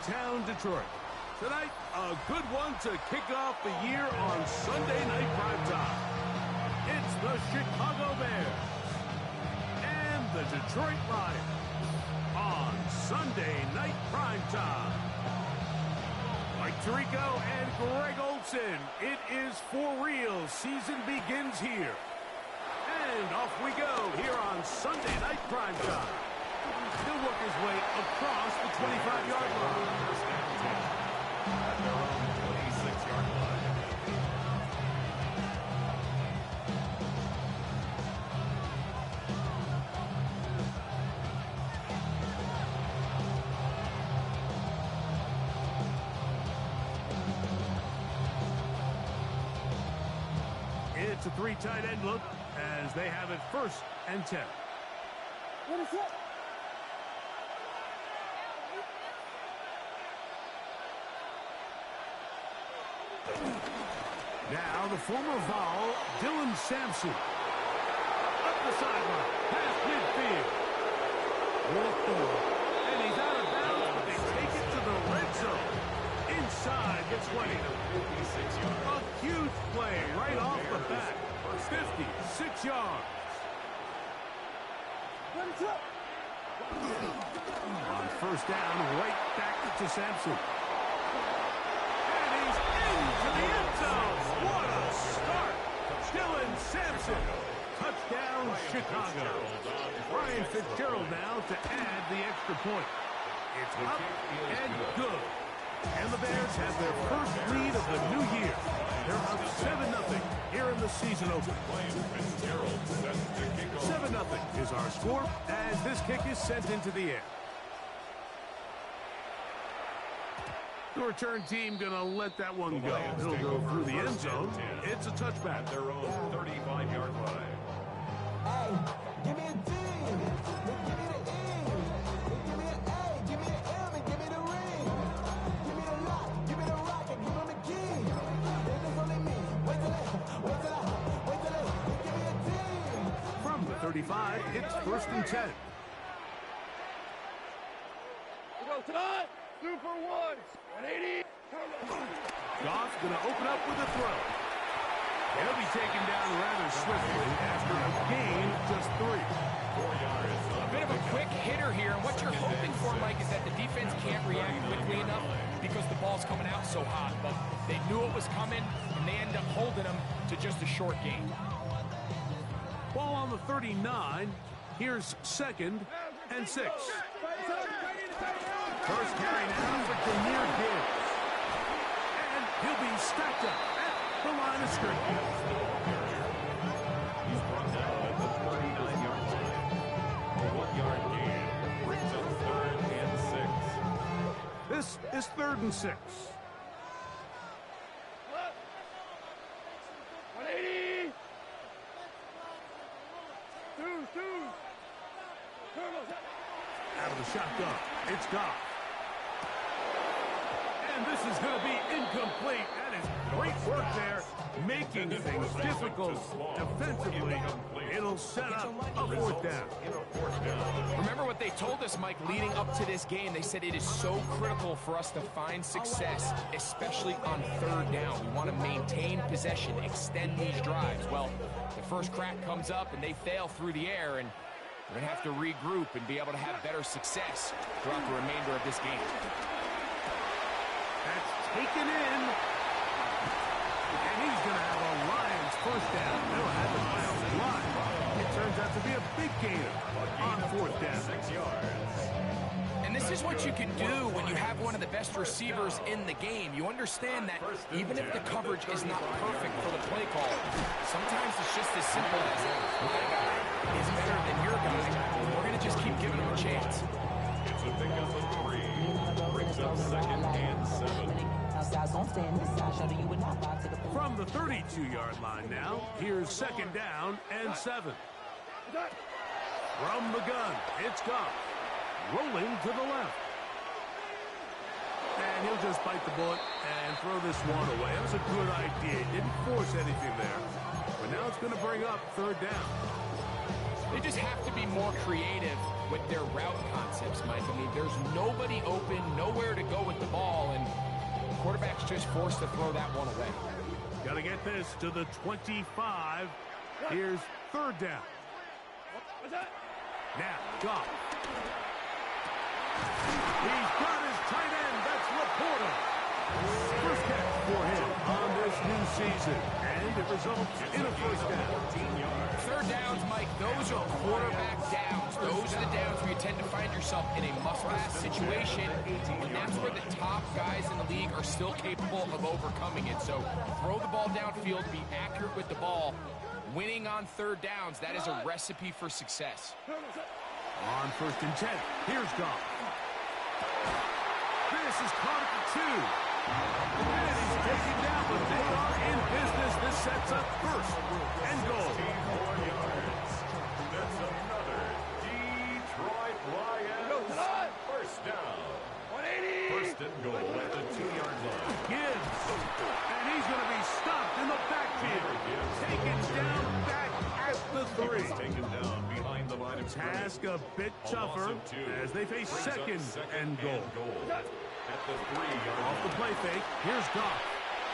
downtown Detroit. Tonight, a good one to kick off the year on Sunday Night Primetime. It's the Chicago Bears and the Detroit Lions on Sunday Night Primetime. Mike Tirico and Greg Olsen, it is for real. Season begins here. And off we go here on Sunday Night Primetime. He'll work his way across the 25-yard line. First down 10 at their own 26-yard line. It's a three tight end look as they have it 1st and 10. What is it? Now the former Vol, Dylan Sampson. Up the sideline, past midfield. And he's out of bounds, but they take it to the red zone. Inside the 20. A huge play right off the bat. 56 yards. On 1st down, right back to Sampson. And he's into the end zone. What a start. Dylan Sampson. Touchdown, Chicago. Brian Fitzgerald now to add the extra point. It's up and good. And the Bears have their first lead of the new year. They're up 7-0 here in the season opener. 7-0 is our score as this kick is sent into the air. The return team going to let that one go. He'll go through the end zone. It's a touchback. Their own 35-yard line. Hey, give me a D. Give me the E. Give me an A. Give me an M. And give me the ring. Give me the lock. Give me the rock. And give me the key. There's only me. Wait till it. Give me a D. From the 35, it's 1st and 10. We go tonight. Super ones. 180. Goff's going to open up with a throw. He'll be taken down rather swiftly after a gain of just 3. 4 yards. A bit of a quick hitter here. And what you're hoping for, Mike, is that the defense can't react quickly enough because the ball's coming out so hot. But they knew it was coming, and they end up holding them to just a short gain. Ball on the 39. Here's 2nd and 6. First carry now for Demir Gibbs. And he'll be stacked up at the line of scrimmage. He's brought down at the 39-yard line. A 1-yard gain brings up 3rd and 6. This is 3rd and 6. 180. Two. Out of the shotgun, it's Goff. And this is going to be incomplete. That is great work there, making things difficult defensively. It'll set up a 4th down. Remember what they told us, Mike, leading up to this game. They said it is so critical for us to find success, especially on 3rd down. We want to maintain possession, extend these drives. Well, the first crack comes up, and they fail through the air, and we're going to have to regroup and be able to have better success throughout the remainder of this game. That's taken in. And he's going to have a Lions 1st down. They'll have it by a lot. It turns out to be a big gain on 4th down. 6 yards. And this is what you can do when you have one of the best receivers in the game. You understand that even if the coverage is not perfect for the play call, sometimes it's just as simple as my guy is better than your guy. We're going to just keep giving him a chance. It's a pickup of 3. Brings up 2nd and 7. From the 32-yard line now, here's 2nd down and 7. From the gun, it's Goff. Rolling to the left. And he'll just bite the bullet and throw this one away. That was a good idea. Didn't force anything there. But now it's going to bring up 3rd down. They just have to be more creative with their route concepts, Mike. I mean, there's nobody open, nowhere to go with quarterback's just forced to throw that one away. Got to get this to the 25. Here's third down. Now, Goff. He's got his tight end. That's Laporta. First catch for him on this new season. And it results in a first down. Third downs, Mike, those are quarterback downs. Those are the downs where you tend to find yourself in a must-pass situation, and that's where the top guys in the league are still capable of overcoming it. So throw the ball downfield, be accurate with the ball. Winning on third downs, that is a recipe for success. On first and 10, here's Goff. This is caught at the 2. And he's taken down, but they are in business. This sets up first and goal. 4 yards. That's another Detroit Lions first down. 180. First and goal at the 2-yard line. Gibbs. And he's going to be stopped in the backfield. Taken down back at the 3. Taken down behind the line of scrimmage. Task a bit tougher as they face second and goal. At the 3-yard Off the play fake, here's Goff.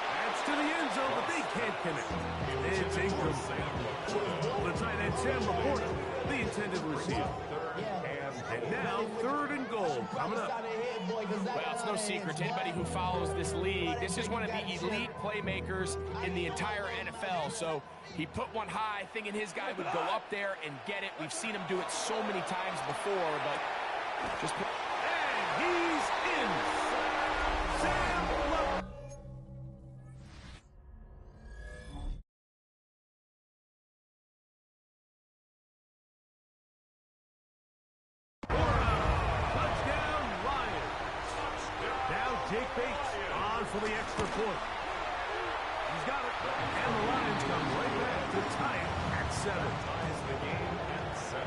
That's to the end zone, but they can't connect. It's incomplete. The tight end, Sam Laporta, the intended receiver. And now, third and goal coming up. Well, it's no secret to anybody who follows this league. This is one of the elite playmakers in the entire NFL. So he put one high, thinking his guy would go up there and get it. We've seen him do it so many times before, but just put... And he's in. Sam Laporta. Touchdown, Lions. Now Jake Bates on for the extra point. He's got it. And the Lions come right back to tie it at 7. Ties the game at 7.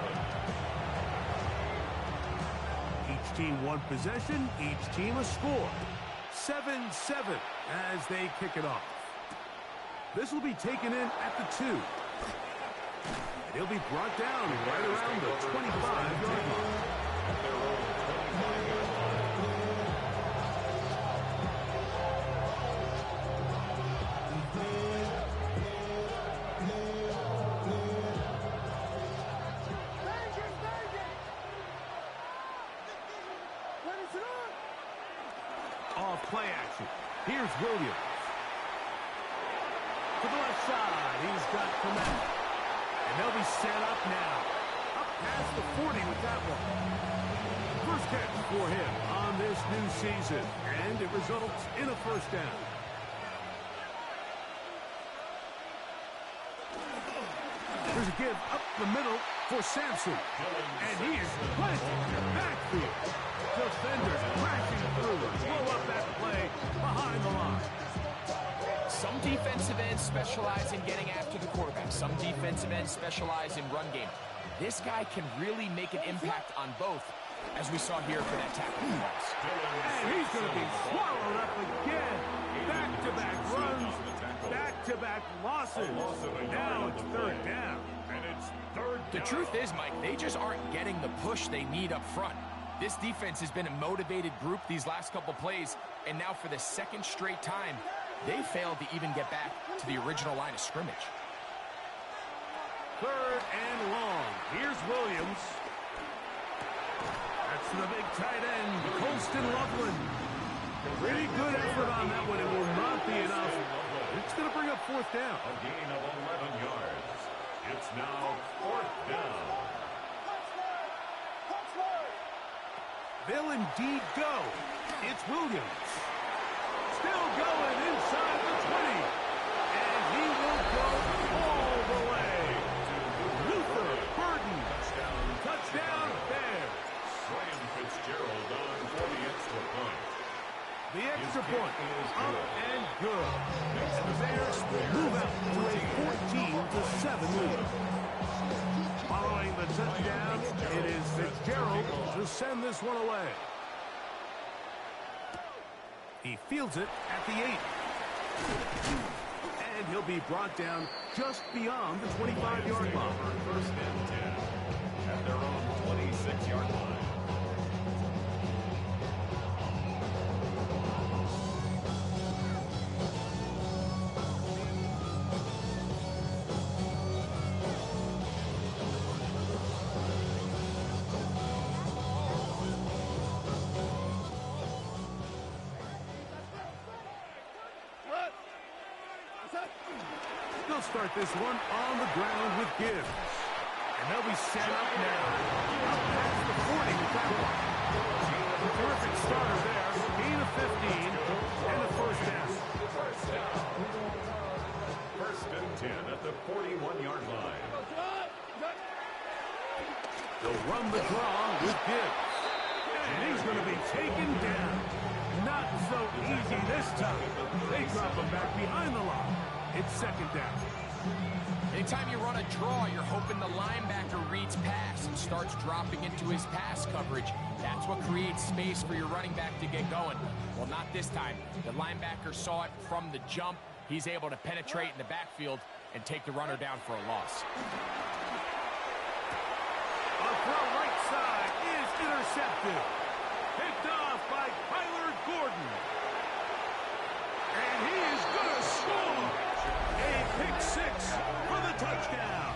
Each team one possession, each team a score. 7-7 as they kick it off. This will be taken in at the 2. And he'll be brought down right around the 25-yard line. At their own 25-yard line. Off play action. Here's Williams. To the left side, he's got command. And they'll be set up now. Up past the 40 with that one. First catch for him on this new season. And it results in a first down. There's a give up the middle for Sampson. And he is planted in the backfield. Defenders crashing through. Blow up that play behind the line. Some defensive ends specialize in getting after the quarterback. Some defensive ends specialize in run game. This guy can really make an impact on both, as we saw here for that tackle loss. And he's going to be swallowed up again. Back-to-back runs, back-to-back losses. Now it's third down. And it's third down. The truth is, Mike, they just aren't getting the push they need up front. This defense has been a motivated group these last couple plays, and now for the second straight time, they failed to even get back to the original line of scrimmage. Third and long. Here's Williams. That's the big tight end, Colston Loveland. Pretty good effort on that one. It will not be enough. It's going to bring up fourth down. A gain of 11 yards. It's now fourth down. They'll indeed go. It's Williams. Still going inside the 20. And he will go all the way. Luther Burden. Touchdown Bears. Ryan Fitzgerald on for the extra point. The extra point up and good. And the Bears move out to a 14-7 lead. Following the touchdown, it is Fitzgerald to send this one away. He fields it at the 8. And he'll be brought down just beyond the 25-yard line. First and 10 at their own 26-yard line. They'll start this one on the ground with Gibbs. And they'll be set up now. Up past the 40 with that one. A terrific starter there. Gain of 15 and a first down. First and 10 at the 41-yard line. They'll run the draw with Gibbs. And he's going to be taken down. Not so easy this time. They drop him back behind the line. It's second down. Anytime you run a draw, you're hoping the linebacker reads pass and starts dropping into his pass coverage. That's what creates space for your running back to get going. Well, not this time. The linebacker saw it from the jump. He's able to penetrate in the backfield and take the runner down for a loss. A throw right side is intercepted. Picked off by Kyler Gordon. And he is going to score. A pick six for the touchdown.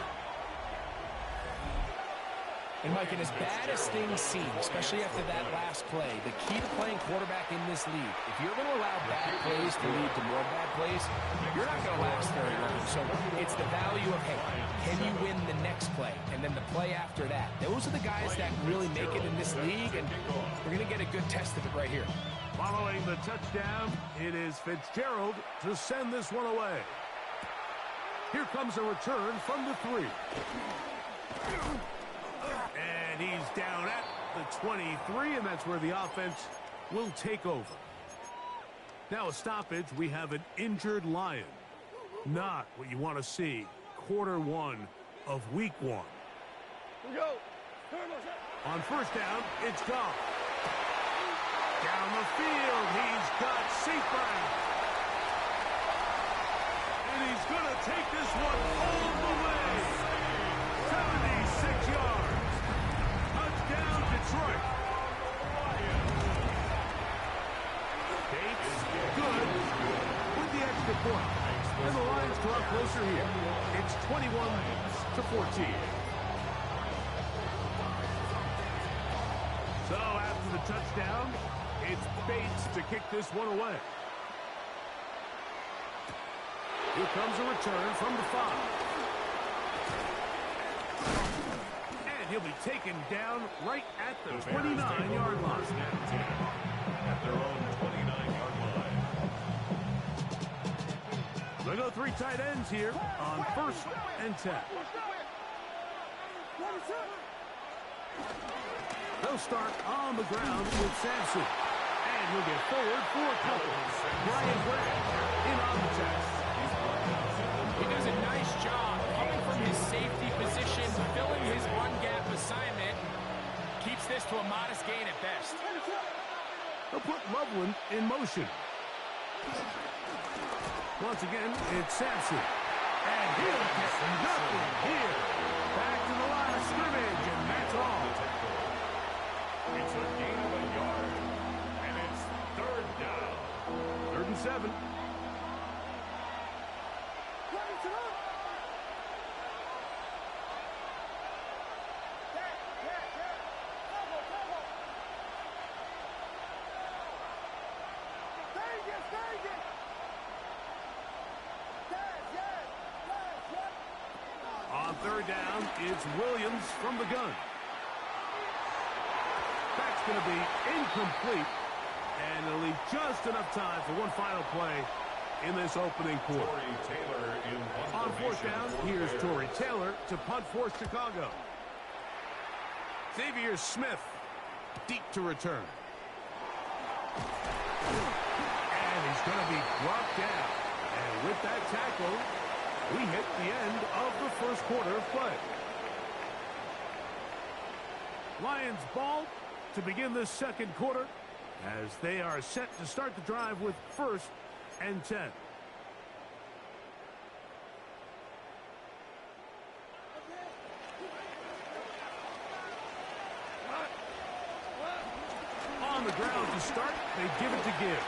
And Mike, and as bad as things seem, especially after that last play, the key to playing quarterback in this league, if you're going to allow bad plays to lead to more bad plays, you're not going to last very long. So it's the value of, hey, can you win the next play? And then the play after that. Those are the guys that really make it in this league, and we're going to get a good test of it right here. Following the touchdown, it is Fitzgerald to send this one away. Here comes a return from the 3. And he's down at the 23, and that's where the offense will take over. Now a stoppage, we have an injured Lion. Not what you want to see. Quarter 1 of week 1. Here we go. On first down, it's Goff. Down the field, he's got St. Brown. And he's going to take this one all the way. 76 yards. Touchdown, Detroit. Bates, good with the extra point. And the Lions draw closer here. It's 21-14. So after the touchdown, it's Bates to kick this one away. Here comes a return from the 5. And he'll be taken down right at the 29-yard line. At their own 29-yard line. They go 3 tight ends here on first and 10. They'll start on the ground with Sampson. And he'll get forward for a couple. Brian Grant in on the test. He does a nice job coming from his safety position, filling his run gap assignment. Keeps this to a modest gain at best. They'll put Loveland in motion. Once again, it's Sampson. And he'll get nothing here. Back to the line of scrimmage, and that's all. It's a gain of a yard, and it's third down. 3rd and 7. On 3rd down, it's Williams from the gun. That's going to be incomplete, and it'll leave just enough time for one final play in this opening quarter. Torrey Taylor in On 4th down, here's Torrey Taylor to punt for Chicago. Xavier Smith deep to return. And he's going to be brought down. And with that tackle, we hit the end of the first quarter of play. Lions ball to begin this second quarter as they are set to start the drive with 1st and 10. On the ground to start, they give it to Gibbs.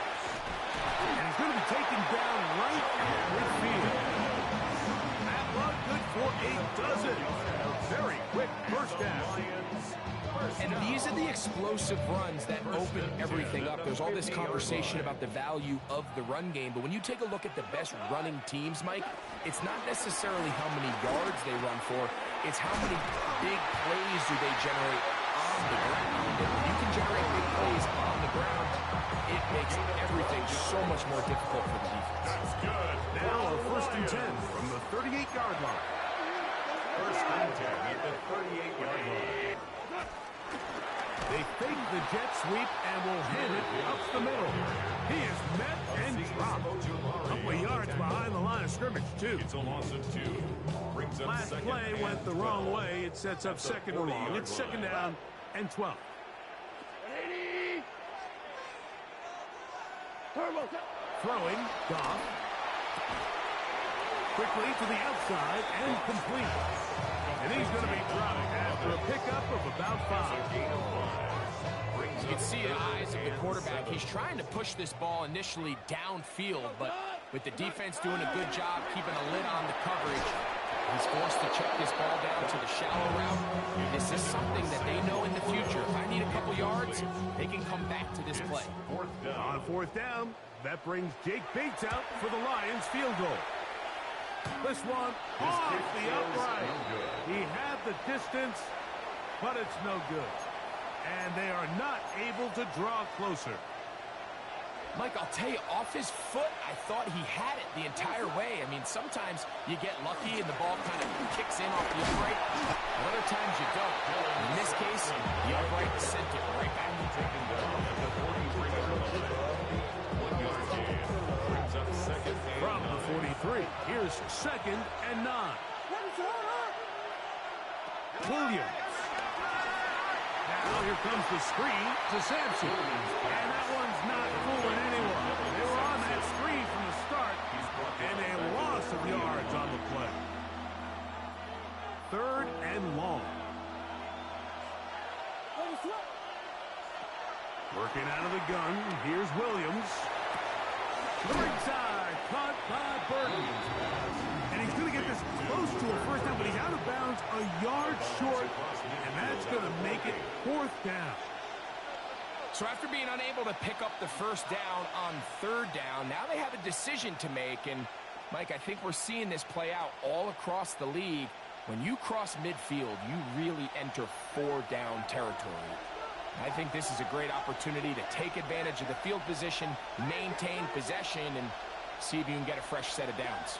And he's going to be taken down right at midfield. That looked good for a dozen. Very quick first down. And these are the explosive runs that open everything up. There's all this conversation about the value of the run game, but when you take a look at the best running teams, Mike, it's not necessarily how many yards they run for, it's how many big plays do they generate on the ground. And when you can generate big plays on the ground, it makes everything so much more difficult for the defense. That's good. Now a 1st and 10 from the 38-yard line. 1st and 10 at the 38-yard line. They fake the jet sweep and will hit it up the middle. He is met and dropped. A couple of yards behind the line of scrimmage, too. It's a loss of 2. Brings up Last second play and went the 12. wrong way. It sets up second and long. It's 2nd down and 12. Throwing, Goff. Quickly to the outside and complete. And he's going to be dropped after a pickup of about 5. You can see the eyes of the quarterback. He's trying to push this ball initially downfield, but with the defense doing a good job keeping a lid on the coverage, he's forced to check this ball down to the shallow route. This is something that they know in the future. If I need a couple yards, they can come back to this play. On 4th down, that brings Jake Bates out for the Lions field goal. This one off the upright. He had the distance, but it's no good. And they are not able to draw closer. Mike, I'll tell you, off his foot, I thought he had it the entire way. I mean, sometimes you get lucky and the ball kind of kicks in off the upright, but other times you don't. In this case, the upright sent it right back. Taken down at the 43-yard line. 1 yard gain. Brings up second and From the 9. 43, here's 2nd and 9. Williams. Now here comes the screen to Sampson. And that one's not fooling anyone. They were on that screen from the start, and a loss of yards on the play. 3rd and long. Working out of the gun, here's Williams. To the right side, caught by Burton. And he's going to get this close to a 1st down, but he's out of bounds a yard short, and that's going to make it 4th down. So after being unable to pick up the 1st down on 3rd down, now they have a decision to make. And, Mike, I think we're seeing this play out all across the league. When you cross midfield, you really enter 4-down territory. I think this is a great opportunity to take advantage of the field position, maintain possession, and see if you can get a fresh set of downs.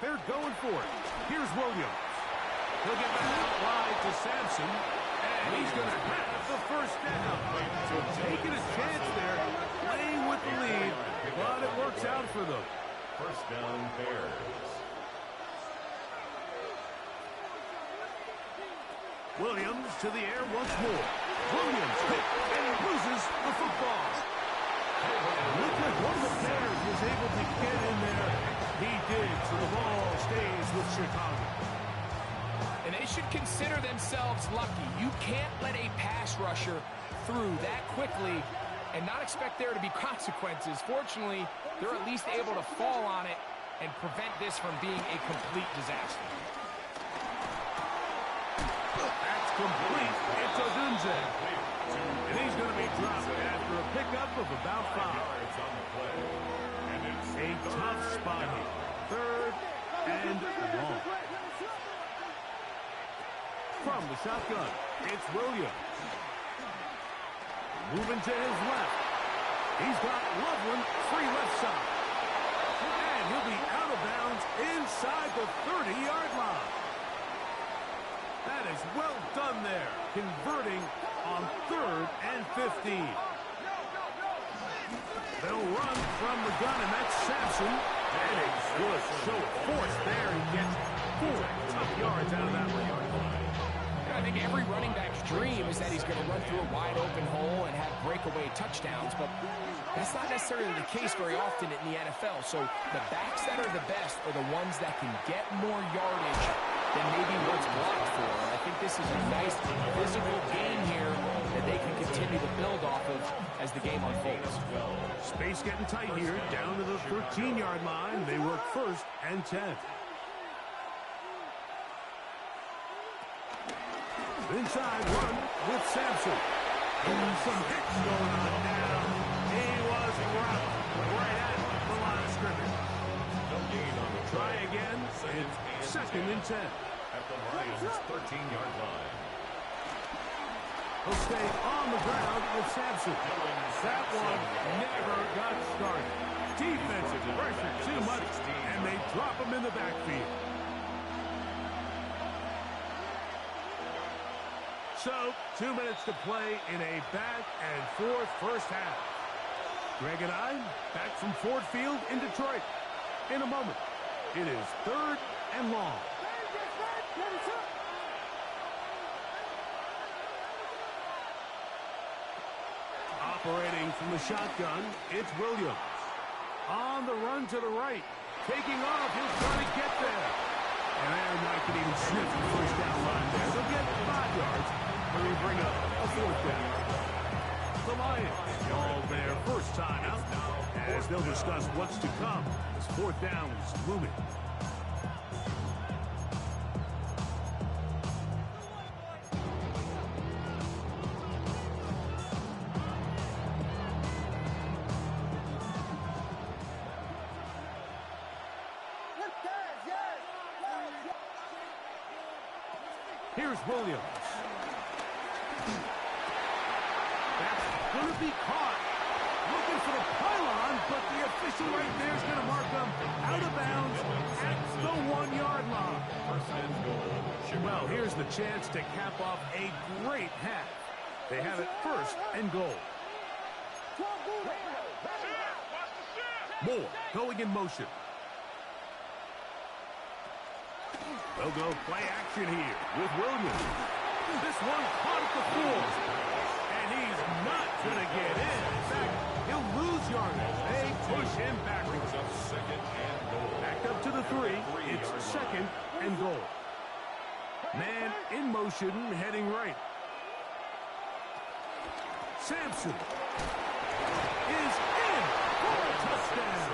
They're going for it. Here's Williams. He'll get back out wide to Sampson, and he's going to have the 1st down. So taking a chance there, playing with the lead, but it works out for them. 1st down Bears. Williams to the air once more. Williams hit and loses the football. Looked like one of the Bears was able to get in there. He did, so the ball stays with Chicago. And they should consider themselves lucky. You can't let a pass rusher through that quickly and not expect there to be consequences. Fortunately, they're at least able to fall on it and prevent this from being a complete disaster. That's complete. It's Odunze. And he's going to be dropped after a pickup of about 5. Yards on the play. And it's A tough spot here. 3rd and long. From the shotgun, it's Williams. Moving to his left. He's got Loveland free left side. And he'll be out of bounds inside the 30-yard line. That is well done there, converting on 3rd and 15. They'll run from the gun, and that's Sampson. And a good show of force there. He gets 4 tough yards out of that one. I think every running back's dream is that he's going to run through a wide open hole and have breakaway touchdowns, but that's not necessarily the case very often in the NFL. So the backs that are the best are the ones that can get more yardage than maybe what's blocked for. And I think this is a nice physical game here that they can continue to build off of as the game unfolds. Space getting tight here, down to the 13-yard line. They work 1st and 10. Inside run with Sampson. Some hits going on now. He was rocked right at the line of scrimmage. Try again. It's 2nd and 10. At the Lions' 13-yard line. He'll stay on the ground with Sampson. That one never got started. Defensive pressure too much, and they drop him in the backfield. So, 2 minutes to play in a back-and-forth first half. Greg and I back from Ford Field in Detroit. In a moment, it is 3rd and long. Operating from the shotgun, it's Williams. On the run to the right. Taking off, he'll try to get there. And Aaron Mike can even sniff the first down line there. They'll get 5 yards. When we bring up a 4th down. The Lions all their first time out, as they'll discuss what's to come as 4th down is looming. Here's Williams. That's going to be caught. Looking for the pylon, but the official right there is going to mark them out of bounds at the 1-yard line. Well, here's the chance to cap off a great half. They have it 1st and goal. Moore going in motion. They'll go play action here with Williams. This one caught at the 4. And he's not going to get in. In fact, he'll lose yardage. They push him backwards. Back up to the 3. It's 2nd and goal. Man in motion, heading right. Sampson is in for a touchdown.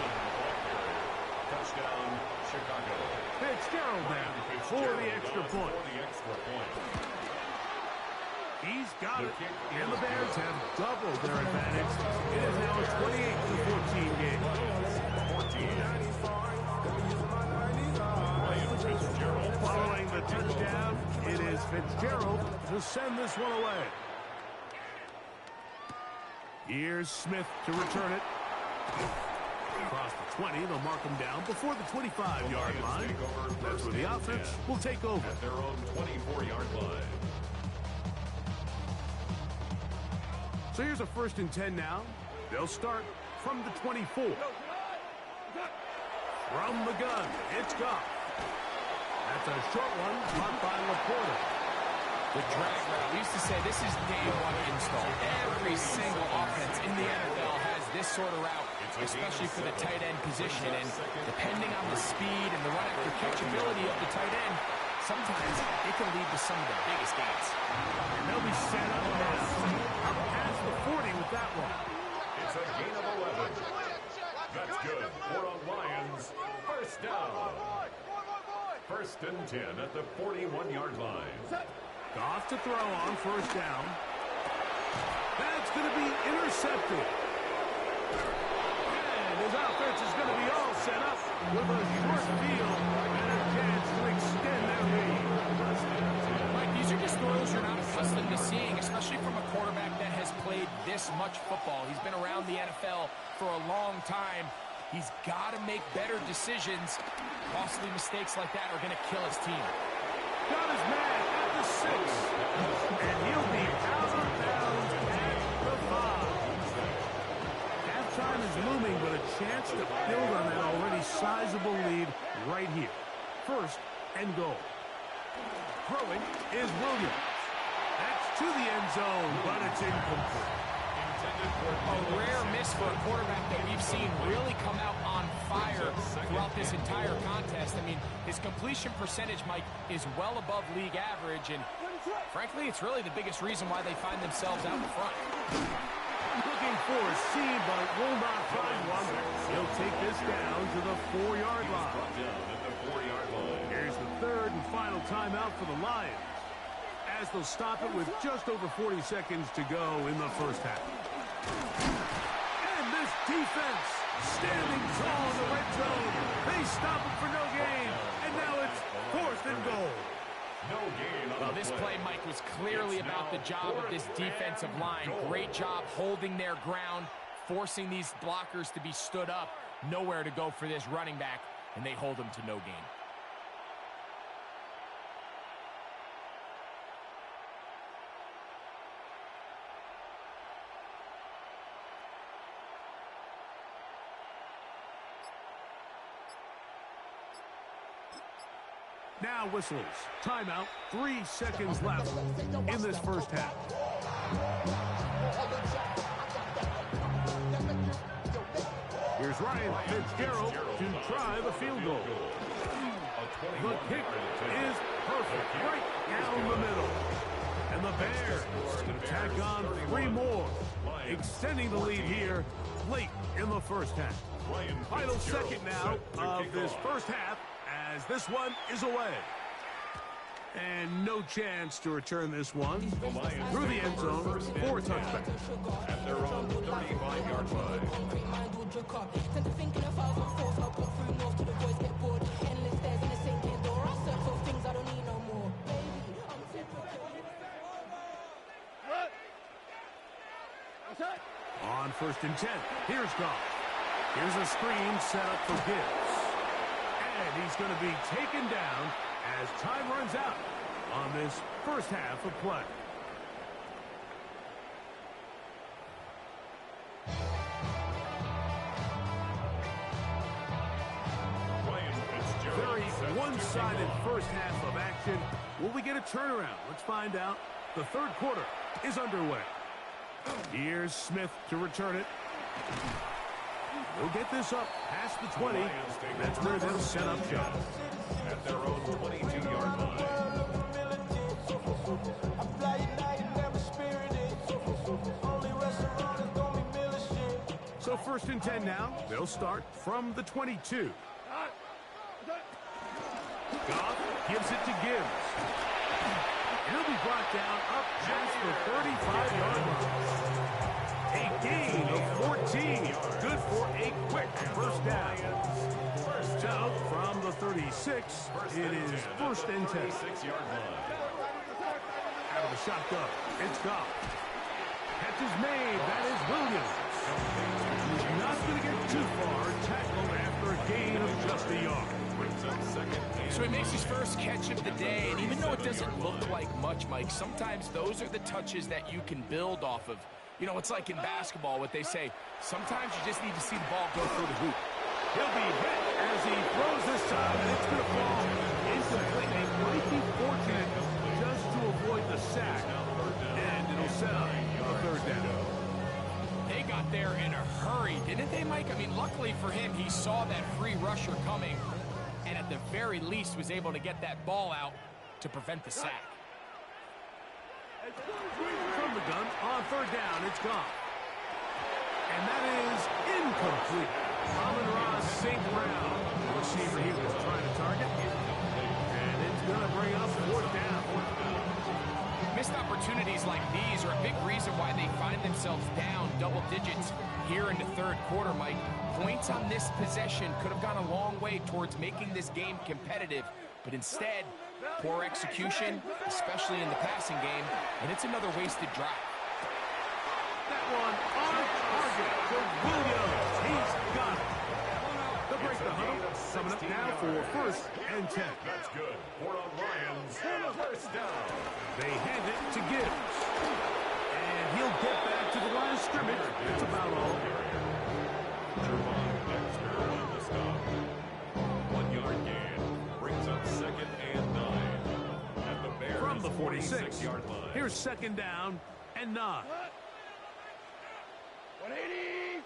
Touchdown, Chicago. Fitzgerald now for the extra point. He's got it. And the Bears have doubled their advantage. It is now a 28-14 game. Following the touchdown, it is Fitzgerald to send this one away. Here's Smith to return it. Across the 20, they'll mark him down before the 25-yard line. That's where the offense will take over. At their own 24-yard line. So here's a 1st and 10 now. They'll start from the 24. From the gun, it's Goff. That's a short one, blocked by Laporta. The drag route. We used to say this is day 1 install. Every single offense in the NFL has this sort of route, especially for the tight end position. And depending on the speed and the run after catchability of the tight end, sometimes it can lead to some of the biggest gains. And they'll be set up now. Up past the 40 with that one. It's a gain of 11. That's good for a Lions 1st down. 1st and 10 at the 41-yard line. Goff to throw on 1st down. That's going to be intercepted. And his offense is going to be all set up with a short field and a chance to extend their lead. Mike, these are just throws you're not accustomed to seeing, especially from a quarterback that has played this much football. He's been around the NFL for a long time. He's got to make better decisions. Costly mistakes like that are going to kill his team. Got his man at the 6. And he'll be out of bounds at the 5. Halftime is looming, but a chance to build on that already sizable lead right here. 1st and goal. Throwing is Williams. That's to the end zone, but it's incomplete. A rare miss for a quarterback that we've seen really come out on fire throughout this entire contest. I mean, his completion percentage, Mike, is well above league average, and frankly, it's really the biggest reason why they find themselves out in front. Looking for a seam, but will not find one. He'll take this down to the 4-yard line. Down at the 4-yard line. Here's the third and final timeout for the Lions, as they'll stop it with just over 40 seconds to go in the first half. And this defense standing tall in the red zone. They stop it for no gain, and now it's 4th and goal. No gain on Well, the this play, Mike, was clearly about the job of this defensive line. Great job holding their ground, forcing these blockers to be stood up. Nowhere to go for this running back, and they hold him to no gain. Now whistles. Timeout. 3 seconds left in this first half. Here's Ryan Fitzgerald to try the field goal. The kick is perfect, right down the middle. And the Bears can tack on 3 more, extending the lead here late in the first half. Final second now of this first half, as this one is away. And no chance to return this one through the end zone for a touchback. at their own 35-yard line. On 1st and 10, here's Goff. Here's a screen set up for Gibbs. And he's going to be taken down as time runs out on this first half of play. Very one-sided first half of action. Will we get a turnaround? Let's find out. The third quarter is underway. Here's Smith to return it. We'll get this up past the 20. That's where they'll set up shop. At their own 22-yard line. So 1st and 10 now. They'll start from the 22. Goff gives it to Gibbs. He'll be brought down up past the 35-yard line. A gain of 14. Good for a quick first down. So from the 36, it is 1st and 10. Out of the shotgun, it's Goff. Catch is made. That is Williams. He's not going to get too far. Tackled after a gain of just a yard. So he makes his first catch of the day, and even though it doesn't look like much, Mike, sometimes those are the touches that you can build off of. You know, it's like in basketball, what they say, sometimes you just need to see the ball go through the hoop. He'll be hit as he throws this time, and it's going to fall incomplete. They might be fortunate just to avoid the sack, and it'll set up a 3rd down. They got there in a hurry, didn't they, Mike? I mean, luckily for him, he saw that free rusher coming, and at the very least was able to get that ball out to prevent the sack. From the gun, on 3rd down, it's Goff. And that is incomplete. Amon-Ra St. Brown, the receiver he was trying to target. And it's going to bring up 4th down. Missed opportunities like these are a big reason why they find themselves down double digits here in the third quarter, Mike. Points on this possession could have gone a long way towards making this game competitive, but instead, poor execution, especially in the passing game, and it's another wasted drive. That one on target for Williams. He's got it. They'll break the huddle. Coming up now for 1st and 10. That's good. 4 on Lions. 1st down. They hand it to Gibbs. And he'll get back to the line of scrimmage. That's about all. Jervon Dexter on the stop. 1-yard gain. Brings up 2nd and 9. At the Bears' From the 46. 46-yard line. Here's 2nd down and 9. 180.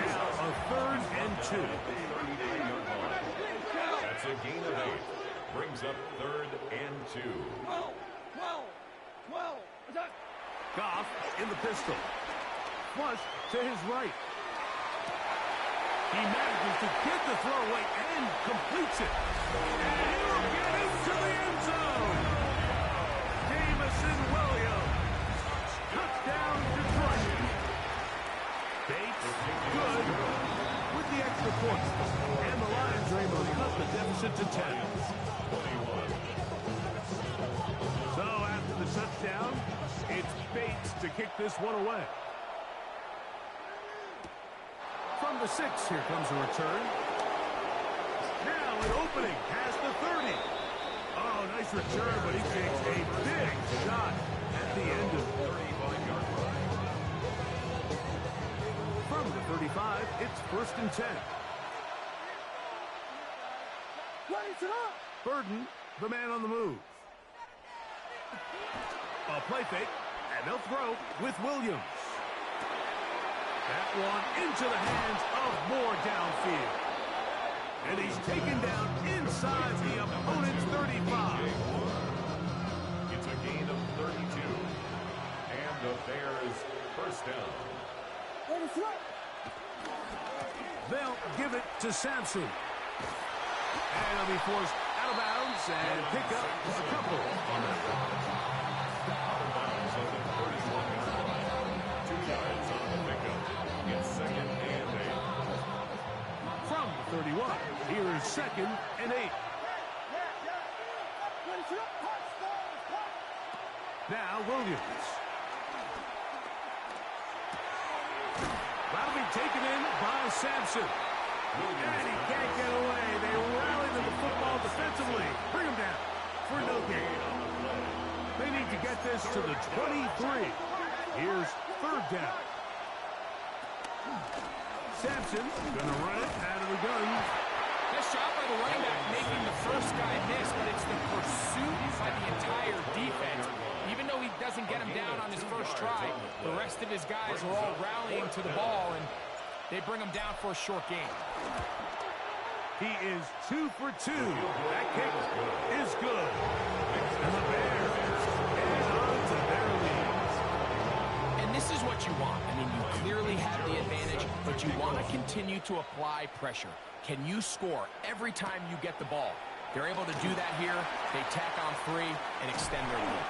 Now a 3rd and 2. That's a gain of 8. Brings up 3rd and 2. 12. Attack. Goff in the pistol. Flush to his right. He manages to get the throw away and completes it. And he'll get into the end zone. Jamison Williams. Touchdown, Detroit. Bates, good with the extra point. And the Lions are able to cut the deficit to 10. 21. So after the touchdown, it's Bates to kick this one away. From the 6, here comes a return. Now an opening past the 30. Oh, nice return, but he takes a big shot at the end of the 35-yard line. From the 35, it's 1st and 10. Burden, the man on the move. A play fake, and they'll throw with Williams. That one into the hands of Moore downfield. And he's taken down inside the opponent's 35. It's a gain of 32. And the Bears first down. They'll give it to Sampson. And he'll be forced out of bounds and pick up a couple on that one. Out of bounds on the 31-yard line. 2 yards on the pickup. It's 2nd and 8. From the 31, here is 2nd and 8. Now Williams. That'll be taken in by Sampson. And he can't get away. They rally to the football defensively. Bring him down for no gain. They need to get this to the 23. Here's 3rd down. Sampson gonna run it out of the gun. Nice job by the running back making the first guy miss, but it's the pursuit by the entire defense. Even though he doesn't get him down on his first try, the rest of his guys are all rallying to the ball, and they bring him down for a short gain. He is 2 for 2. That kick is good. And the Bears head on to their lead. And this is what you want. I mean, you clearly have the advantage, but you want to continue to apply pressure. Can you score every time you get the ball? They're able to do that here. They tack on 3 and extend their lead.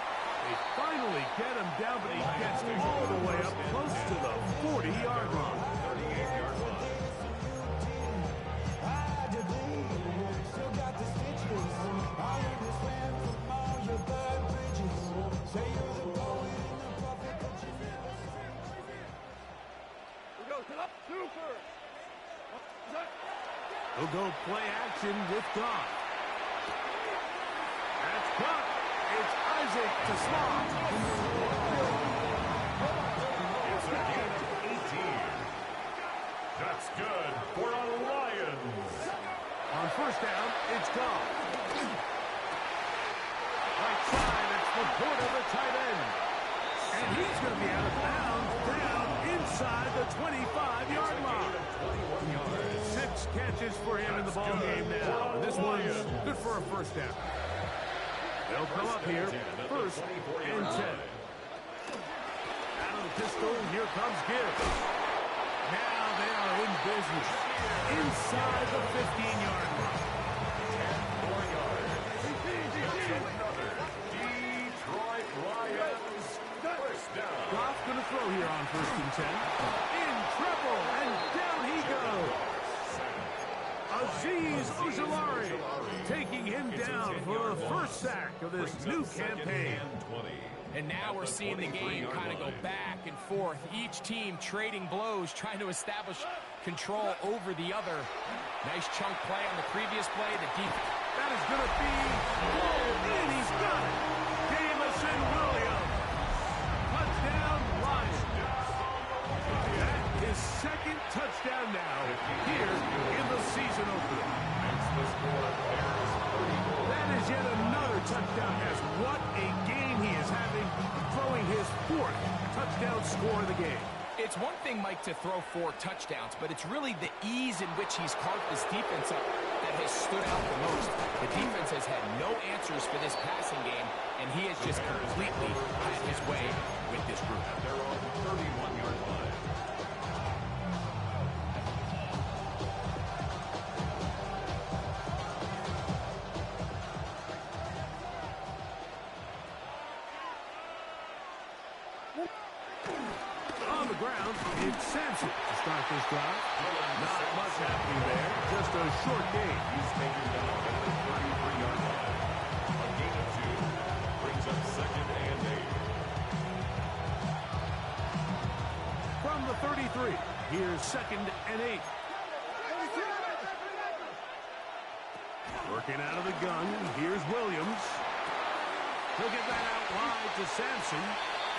They finally get him down, but he gets all the way up close to the 40-yard line. 38-yard line. He'll go play action with Goff. That's caught. It's Isaac to Sloan. It's a gain of 18. That's good for the Lions. On 1st down, it's Goff. Right side, it's the port of the tight end. And he's going to be out of bounds down inside the 25-yard line. 21 yards. 6 catches for him in the ball game now. And this one's good for a 1st down. They'll come up here, 1st and 10. Out of the pistol, here comes Gibbs. Now they are in business. Inside the 15-yard line. 10 more yards. Another Detroit Lions first down. Goff going to throw here on 1st and 10. In trouble, and down he goes. Azeez Ojulari taking him down for the 1st sack of this new campaign. And now we're seeing the game kind of go back and forth. Each team trading blows, trying to establish control over the other. Nice chunk play on the previous play. The defense. That is going to be rolled in. He's got it. Jamison Williams. Touchdown, Lions. That is 2nd touchdown now here in the season opener. That is yet another touchdown pass. What a game he is having, throwing his 4th touchdown score of the game. It's one thing, Mike, to throw 4 touchdowns, but it's really the ease in which he's carved this defense up that that has stood out the most. The defense has had no answers for this passing game, and he has just completely had his way with this group. They're on the 31-yard line. On the ground, it's Sampson to start this drive. Not much happening there, just a short gain. He's taken down at the 33-yard line. A gain of 2 brings up 2nd and 8. From the 33, here's 2nd and 8. Working out of the gun, here's Williams. He'll get that out wide to Sampson.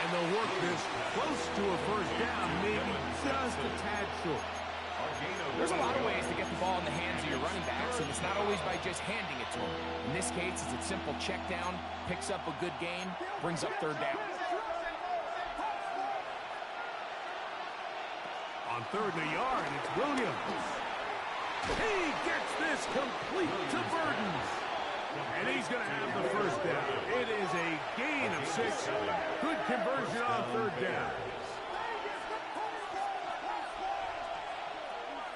And they'll work this close to a first down, maybe just a tad short. There's a lot of ways to get the ball in the hands of your running backs, and it's not always by just handing it to them. In this case, it's a simple check down, picks up a good gain, brings up 3rd down. On 3rd and a yard, it's Williams. He gets this complete to Burdens. And he's going to have the first down. It is a gain of 6. Good conversion on 3rd down.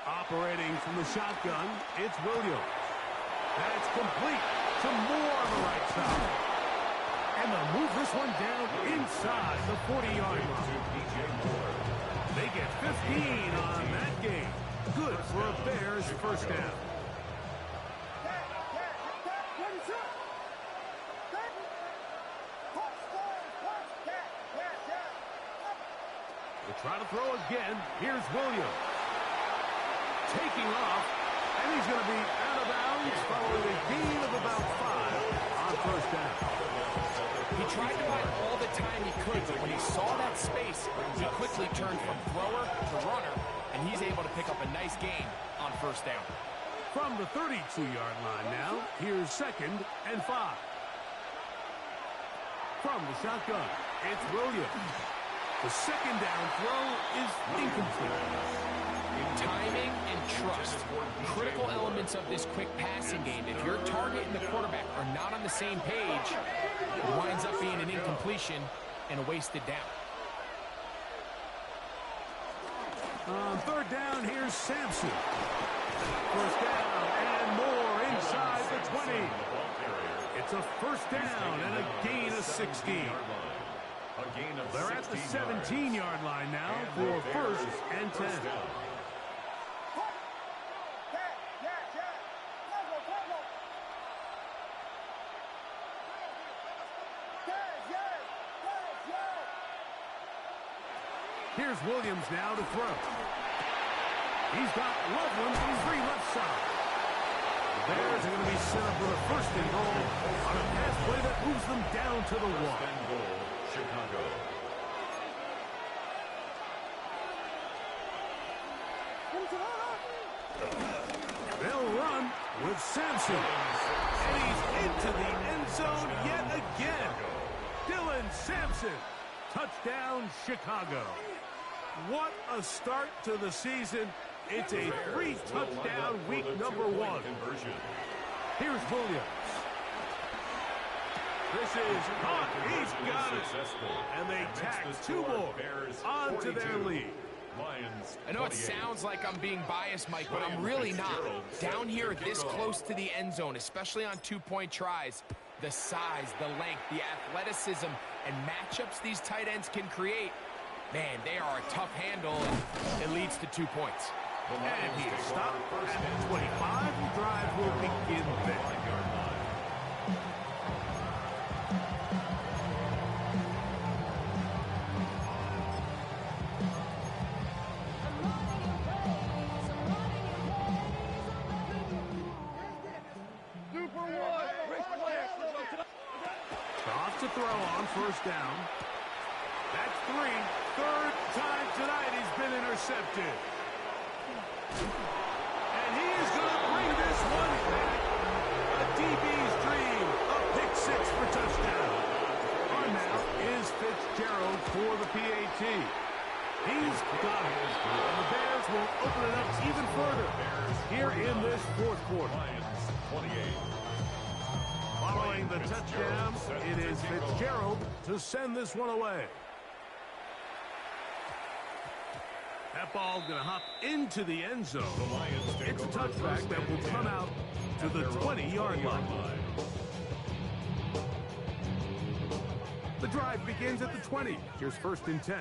Operating from the shotgun, it's Williams. That's complete to Moore on the right side. And they'll move this one down inside the 40-yard line. They get 15 on that game. Good for a Bears first down. Try to throw again. Here's Williams. Taking off, and he's going to be out of bounds following a gain of about 5 on first down. He tried to buy all the time he could, but when he saw that space, he quickly turned from thrower to runner, and he's able to pick up a nice gain on first down. From the 32-yard line now, here's 2nd and 5. From the shotgun, it's Williams. The 2nd down throw is incomplete. Timing and trust, critical elements of this quick passing game. If your target and the quarterback are not on the same page, it winds up being an incompletion and a wasted down. On 3rd down, here's Sampson. First down and more inside the 20. It's a first down and a gain of 16. They're at the 17-yard line now for 1st and 10. Here's Williams now to throw. He's got Loveland in 3 left side. The Bears are going to be set up with a 1st and goal on a pass play that moves them down to the 1. Chicago. They'll run with Sampson. And he's into the end zone yet again. Dylan Sampson. Touchdown, Chicago. What a start to the season. It's a 3-touchdown week number 1. Here's Williams. This is caught. He's got it. And they tack 2 more onto their lead. I know it sounds like I'm being biased, Mike, but I'm really not. Down here this close to the end zone, especially on 2-point tries, the size, the length, the athleticism, and matchups these tight ends can create, man, they are a tough handle, and it leads to 2 points. And he stopped at 25. The drive will begin there. Off to throw on first down. That's 3. 3rd time tonight he's been intercepted. And he is going to bring this one back. A DB's dream. A pick 6 for touchdown. On now is Fitzgerald for the PAT. He's got it. And the Bears will open it up even further here in this 4th quarter. touchdown. It is Fitzgerald to send this one away. That ball going to hop into the end zone. It's a touchback that will come out to the 20-yard line. The drive begins at the 20. Here's 1st and 10.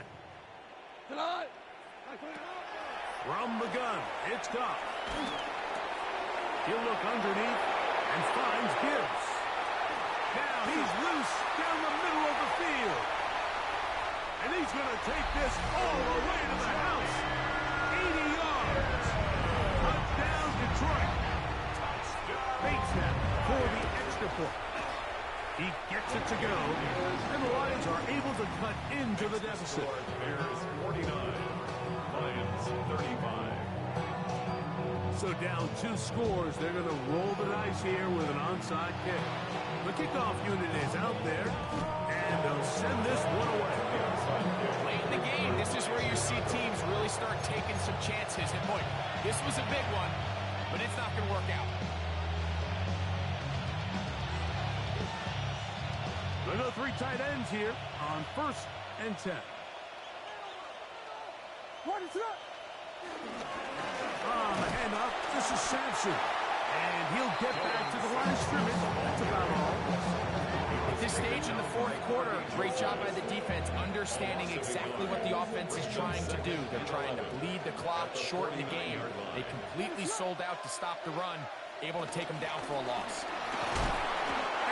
From the gun, it's Goff. He'll look underneath and finds Gibbs. Now he's loose down the middle of the field. And he's going to take this all the way to the house. 80 yards. Touchdown, Detroit. Bates that for the extra point. He gets it to go, and the Lions are able to cut into the deficit. Bears 49, Lions 35. So down 2 scores, they're going to roll the dice here with an onside kick. The kickoff unit is out there, and they'll send this one away. Late in the game, this is where you see teams really start taking some chances. And boy, this was a big one, but it's not going to work out. There go 3 tight ends here on 1st and 10. On the handoff, this is Sampson. And he'll get back to the line of scrimmage. That's about all. At this stage in the 4th quarter, great job by the defense, understanding exactly what the offense is trying to do. They're trying to bleed the clock, shorten the game. They completely sold out to stop the run, able to take them down for a loss.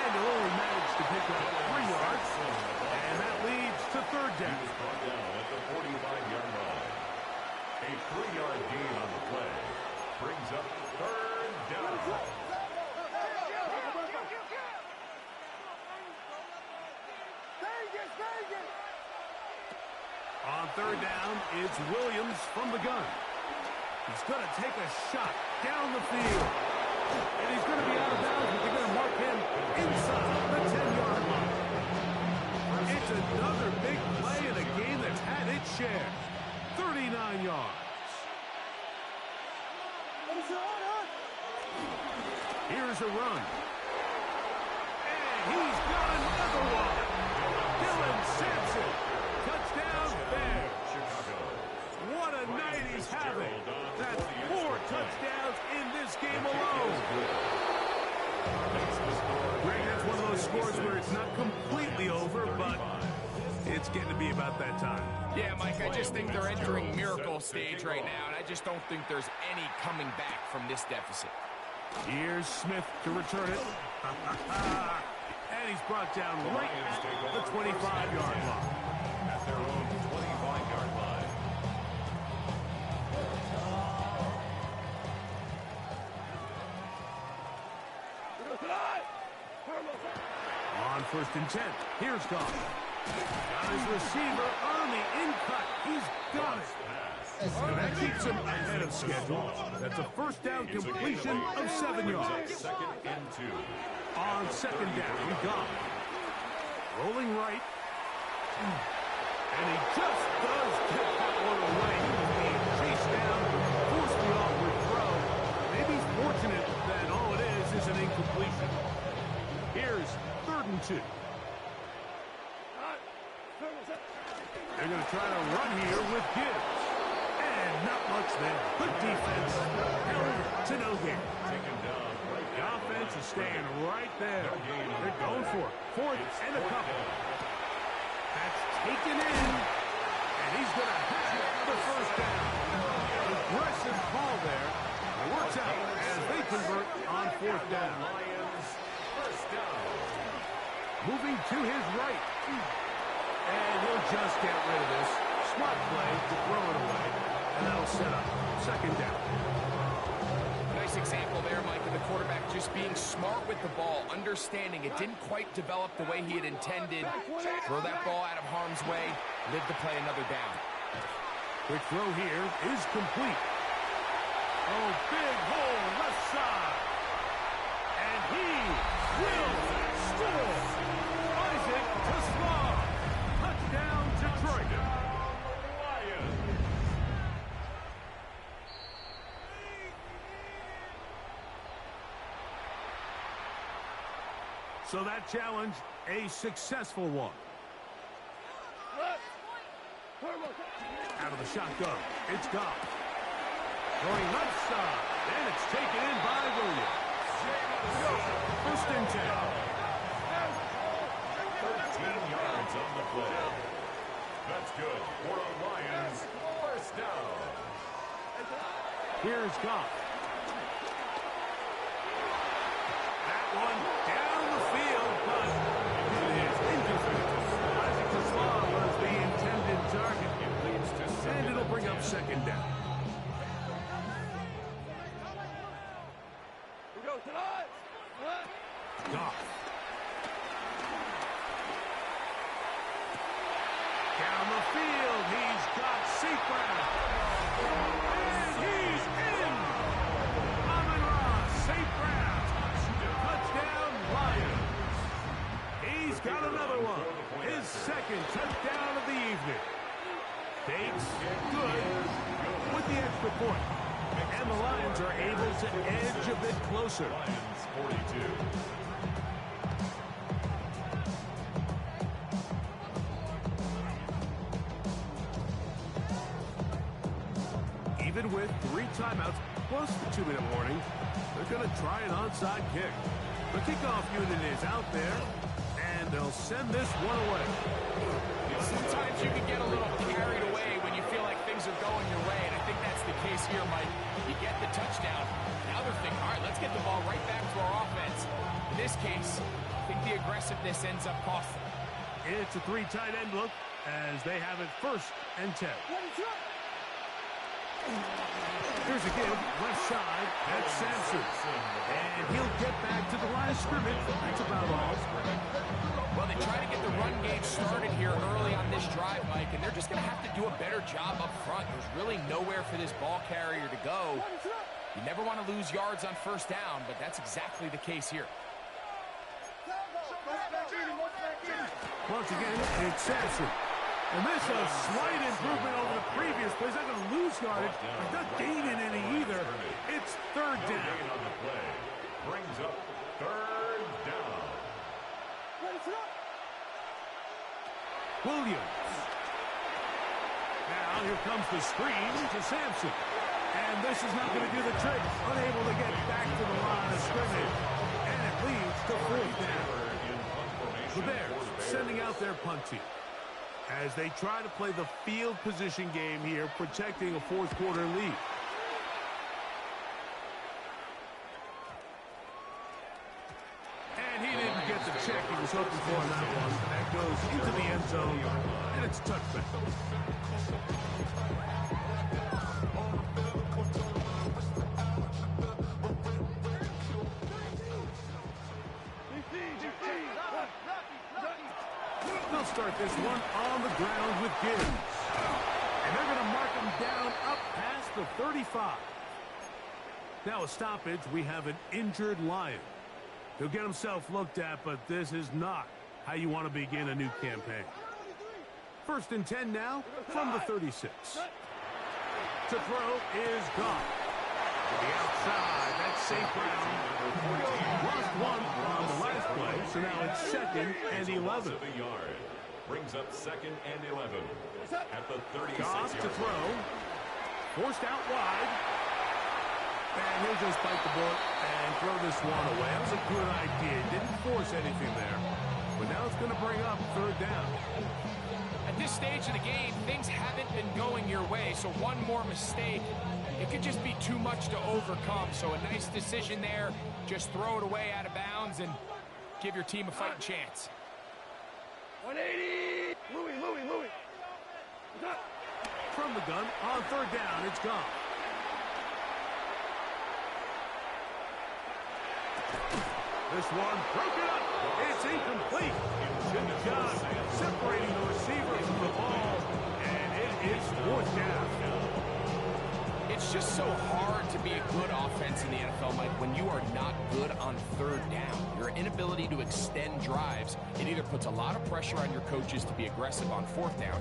And they'll only manage to pick up 3 yards. And that leads to 3rd down. He was brought down at the 45-yard line. A 3-yard gain on the play brings up 3rd down. On 3rd down, it's Williams from the gun. He's going to take a shot down the field. And he's going to be out of bounds, but they're going to mark him inside the 10-yard line. It's another big play in a game that's had its share. 39 yards. Here's a run. And he's got another one. Dylan Sampson. Touchdown, Bears. What a night he's having. That's 4 touchdowns in this game alone. Greg, that's one of those scores where it's not completely over, but it's getting to be about that time. Yeah, Mike, I just think they're entering miracle stage right now, and I just don't think there's any coming back from this deficit. Here's Smith to return it. And he's brought down right at the 25-yard line. At their own 25-yard line. On 1st and 10, here's Goff. Got his receiver on the in-cut. He's got it. And that keeps him ahead of schedule. That's a 1st down completion of 7 yards. 2nd and 2. On 2nd down, Goff. Rolling right. And he just does get that one away. He was being chased down, forced the awkward throw. Maybe he's fortunate that all it is an incompletion. Here's 3rd and 2. They're going to try to run here with Gibbs. And not much there. Good defense. Held to no gain. The offense is staying right there. They're going for it. 4th and a couple. That's taken in. And he's going to have the 1st down. Aggressive call there. It works out as they convert on 4th down. Lions, 1st down. Moving to his right. And he'll just get rid of this. Smart play to throw it away. And that'll set up 2nd down. Nice example there, Mike, of the quarterback just being smart with the ball, understanding it didn't quite develop the way he had intended. Throw that ball out of harm's way, live to play another down. Quick throw here is complete. Oh, big hole left side. And he will score. Isaac Tesla. Touchdown, Detroit. So that challenge, a successful one. Out of the shotgun, it's gone. Going left side, and it's taken in by Williams. First and 10. 13 yards on the play. That's good for the Lions. First down. Here's Goff. That one down the field, but it is incomplete. Isaac Tesla was the intended target. And it'll bring up second down. Goff. Down the field, he's got St. Brown. And he's in. Amon-Ra, St. Brown. Touchdown, Lions. He's got another one. His second touchdown of the evening. Bates, good with the extra point. And the Lions are able to edge a bit closer. Lions 42. Even with 3 timeouts plus the 2-minute warning, they're going to try an onside kick. The kickoff unit is out there, and they'll send this one away. Sometimes you can get a little carried away when you feel like things are going your way, and I think that's the case here, Mike. You get the touchdown. Now they're thinking, all right, let's get the ball right back to our offense. In this case, I think the aggressiveness ends up costing. It's a 3 tight end look as they have it first and 10. Here's a give, left side, that's Sampson. And he'll get back to the line of scrimmage. That's about all. Well, they try to get the run game started here early on this drive, Mike, and they're just going to have to do a better job up front. There's really nowhere for this ball carrier to go. You never want to lose yards on first down, but that's exactly the case here. Once again, it's Sampson. And this is a slight improvement over the previous plays. Not going to lose yardage, but not gaining any either. It's third down. Gain on the play brings up third down. Williams. Now here comes the screen to Sampson. And this is not going to do the trick. Unable to get back to the line of scrimmage. And it leads to fourth down. The Bears sending out their punt team as they try to play the field position game here, protecting a fourth-quarter lead. And he didn't get the check he was hoping for on that one. That goes into the end zone, and it's a touchback. They'll start this one on the ground with Gibbs. And they're going to mark him down up past the 35. Now a stoppage, we have an injured Lion. He'll get himself looked at, but this is not how you want to begin a new campaign. First and 10 now from the 36. To throw is Goff. To the outside, that's St. Brown. Lost one on the last play, so now it's second and 11. Brings up second and 11 at the 36. Goff to throw. Forced out wide. And he'll just bite the bullet and throw this one away. That was a good idea. Didn't force anything there. But now it's going to bring up third down. At this stage of the game, things haven't been going your way, so one more mistake, it could just be too much to overcome. So a nice decision there. Just throw it away out of bounds and give your team a fighting chance. 180! Louis! From the gun, on third down, it's gone. This one broken up. It's incomplete. Good job separating the receiver from the ball, and it is fourth down. It's just so hard to be a good offense in the NFL, Mike, when you are not good on third down. Your inability to extend drives, it either puts a lot of pressure on your coaches to be aggressive on fourth down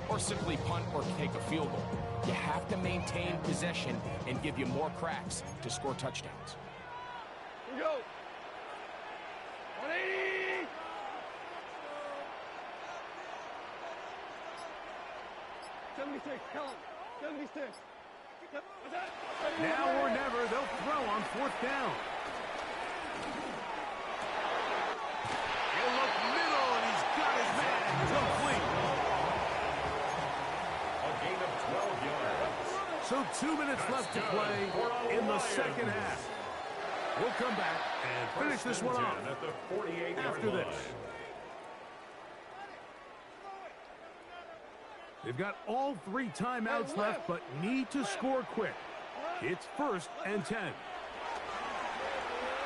or simply punt or take a field goal. You have to maintain possession and give you more cracks to score touchdowns. Here we go. 180! 76, tell him. 76. Now or never, they'll throw on 4th down. He'll look middle, and he's got his man complete. A gain of 12 yards. So 2 minutes left to play in the second half. We'll come back and finish this one off at the 48-yard after line. this. They've got all 3 timeouts left, but need to score quick. It's 1st and 10.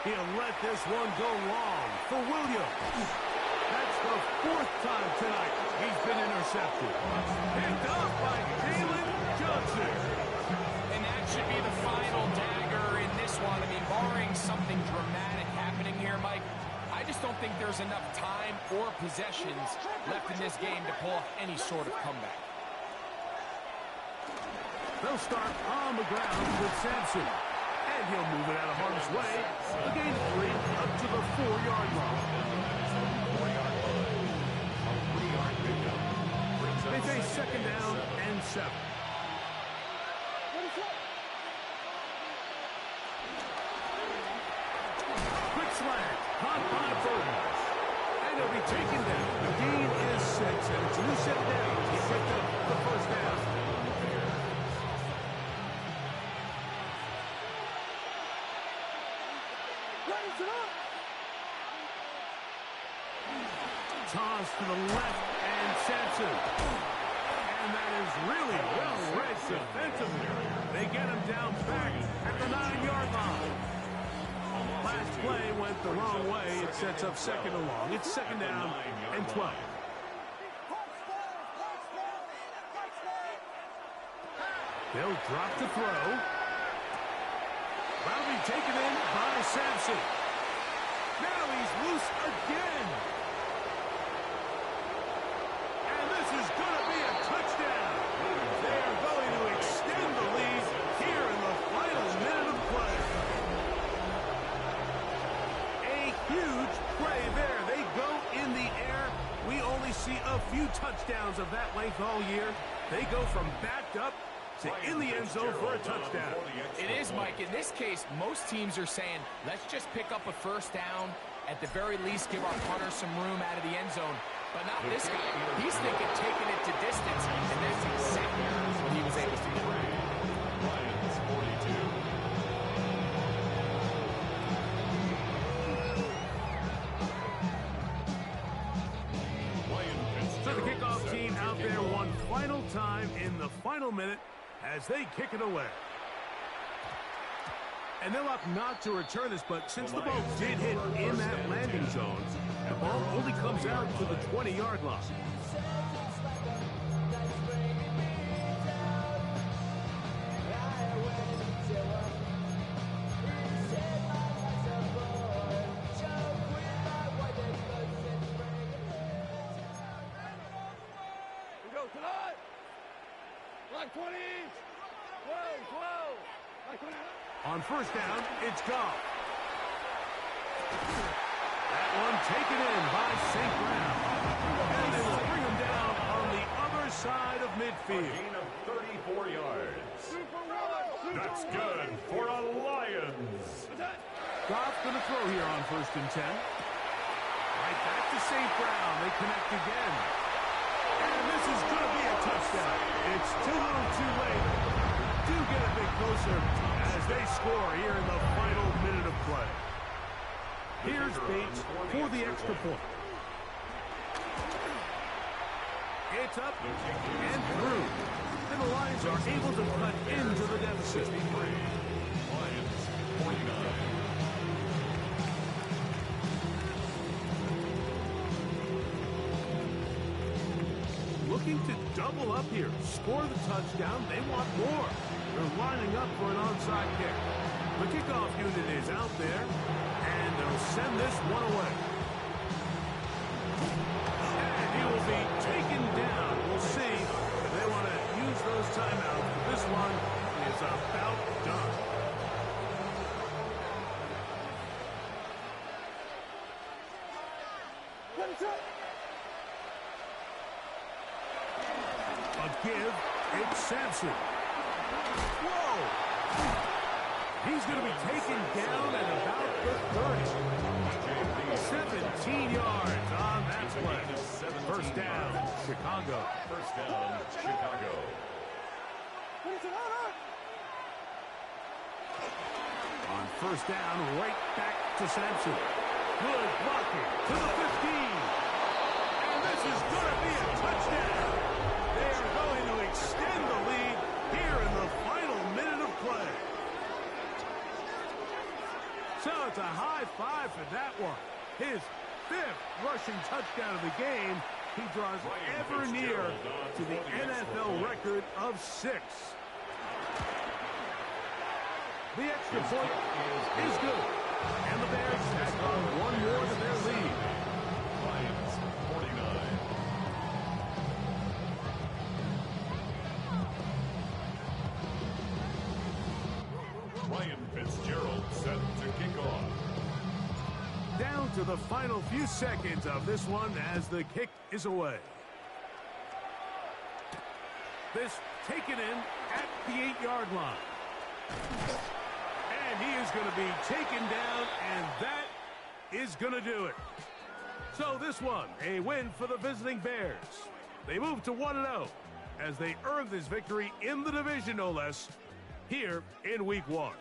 He'll let this one go long for Williams. That's the 4th time tonight he's been intercepted. Picked off by Jalen Johnson. And that should be the final dagger in this one. I mean, barring something dramatic happening here, Mike, I just don't think there's enough time or possessions left in this game to pull off any sort of comeback. They'll start on the ground with Sampson. And he'll move it out of harm's way. A gain of 3 up to the 4-yard line. They face 2nd down and 7. Quick slant, caught by Burton. And he'll be taken down. The gain is 6, and it's a new set down. He picked up the 1st down. Toss to the left, and Sampson. And that is really well read defensively. They get him down back at the 9-yard line. Last play went the wrong way. It sets up 2nd and long. It's 2nd down and 12. They'll drop to throw. That'll be taken in by Sampson. Now he's loose again. And this is going to be a touchdown. They are going to extend the lead here in the final minute of play. A huge play there. They go in the air. We only see a few touchdowns of that length all year. They go from backed up to in the end zone for a touchdown. It is, Mike. In this case, most teams are saying, let's just pick up a 1st down. At the very least, give our punter some room out of the end zone. But not this guy. He's thinking taking it to distance, and that's exactly what he was able to do. Lions 42. So the kickoff team out there one final time in the final minute as they kick it away. And they'll opt not to return this, but since the ball did hit in that landing zone, the ball only comes out to the 20-yard line. We go tonight. Like 20 each. 12. Like 20. On 1st down, it's Goff. That one taken in by St. Brown. And they will bring him down on the other side of A midfield. gain of 34 yards. Super one. That's good for a Lions. Goff going to throw here on 1st and 10. Right back to St. Brown. They connect again. And this is going to be a touchdown. It's too little too late. Do get a bit closer as they score here in the final minute of play. Here's Bates for the extra point. It's up and through. And the Lions are able to cut into the deficit. Lions 49. Looking to double up here. Score the touchdown. They want more. They're lining up for an onside kick. The kickoff unit is out there, and they'll send this one away. And he will be taken down. We'll see if they want to use those timeouts. But this one is about done. A give It's Sampson. Whoa! He's going to be taken down at about the 30. 17 yards on that play. First down, Chicago. First down, Chicago. On first down, right back to Sampson. Good blocking to the 15. And this is going to be a touchdown. They are going to extend the lead here in the final minute of play. So it's a high five for that one. His 5th rushing touchdown of the game. He draws ever near to the NFL record of 6. The extra point is good. And the Bears tack on one more to their lead. Lions 49. Ryan Fitzgerald set to kick off. Down to the final few seconds of this one as the kick is away. This taken in at the 8-yard line. And he is going to be taken down, and that is going to do it. So this one, a win for the visiting Bears. They move to 1-0 as they earn this victory in the division, no less, here in Week 1.